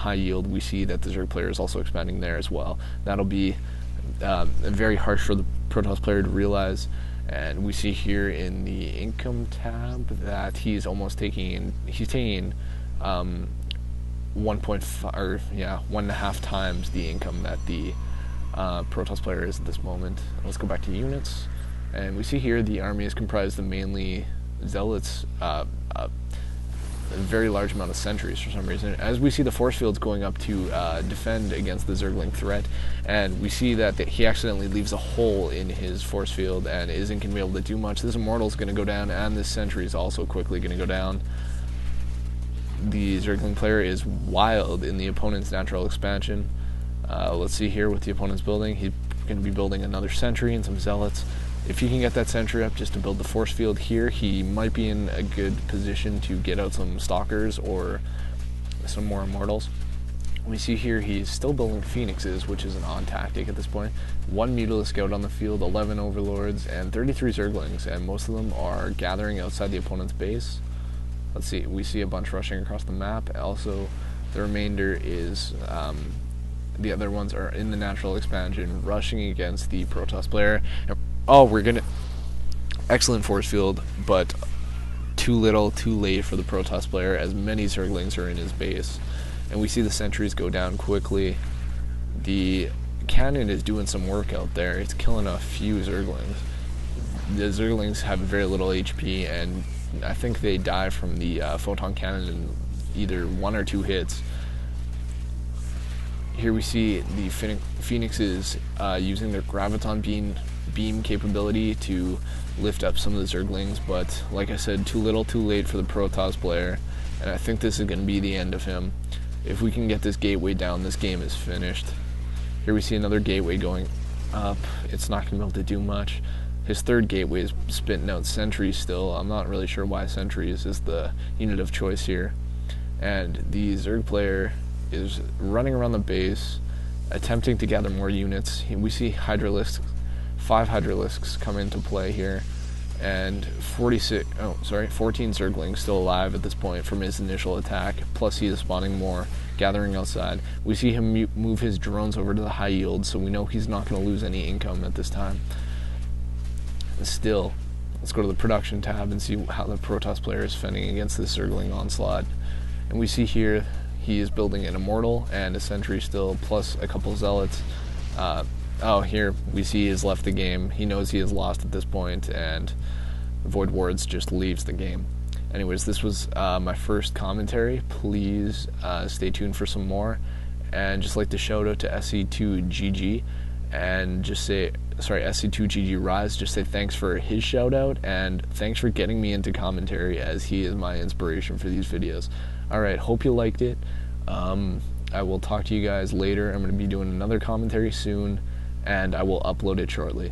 high yield, we see that the Zerg player is also expanding there as well. That'll be very harsh for the Protoss player to realize. And we see here in the income tab that he's almost taking 1.5 times the income that the Protoss player is at this moment. Let's go back to units, and we see here the army is comprised of mainly zealots, a very large amount of sentries for some reason, as we see the force fields going up to defend against the Zergling threat. And we see that he accidentally leaves a hole in his force field and isn't going to be able to do much. This Immortal is going to go down, and this sentry is also quickly going to go down. The Zergling player is wild in the opponent's natural expansion. Let's see here what the opponent's building. He's going to be building another sentry and some zealots. If he can get that sentry up just to build the force field here, he might be in a good position to get out some stalkers or some more immortals. We see here he's still building phoenixes, which is an odd tactic at this point. 1 Mutalisk scout on the field, 11 overlords, and 33 Zerglings, and most of them are gathering outside the opponent's base. Let's see, we see a bunch rushing across the map. Also, the remainder is, the other ones are in the natural expansion, rushing against the Protoss player. Oh, excellent force field, but too little, too late for the Protoss player, as many Zerglings are in his base. And we see the sentries go down quickly. The cannon is doing some work out there. It's killing a few Zerglings. The Zerglings have very little HP, and I think they die from the photon cannon in either 1 or 2 hits. Here we see the Phoenixes using their graviton beam capability to lift up some of the Zerglings, but like I said, too little, too late for the Protoss player, and I think this is going to be the end of him. If we can get this gateway down, this game is finished. Here we see another gateway going up. It's not going to be able to do much. His third gateway is spitting out sentries still. I'm not really sure why sentries is the unit of choice here. And the Zerg player is running around the base, attempting to gather more units. We see 5 Hydralisks come into play here, and 14 Zerglings still alive at this point from his initial attack, plus he is spawning more, gathering outside. We see him move his drones over to the high yield, so we know he's not going to lose any income at this time. Still, let's go to the production tab and see how the Protoss player is fending against this Zergling onslaught. And we see here he is building an Immortal and a sentry still, plus a couple zealots. Here we see he has left the game. He knows he has lost at this point, and vOidwards just leaves the game. Anyways, this was my first commentary. Please stay tuned for some more, and just like to shout out to SC2GG, and just say, SC2GG Rise, just say thanks for his shout out, and thanks for getting me into commentary, as he is my inspiration for these videos. Alright, hope you liked it. I will talk to you guys later. I'm going to be doing another commentary soon, and I will upload it shortly.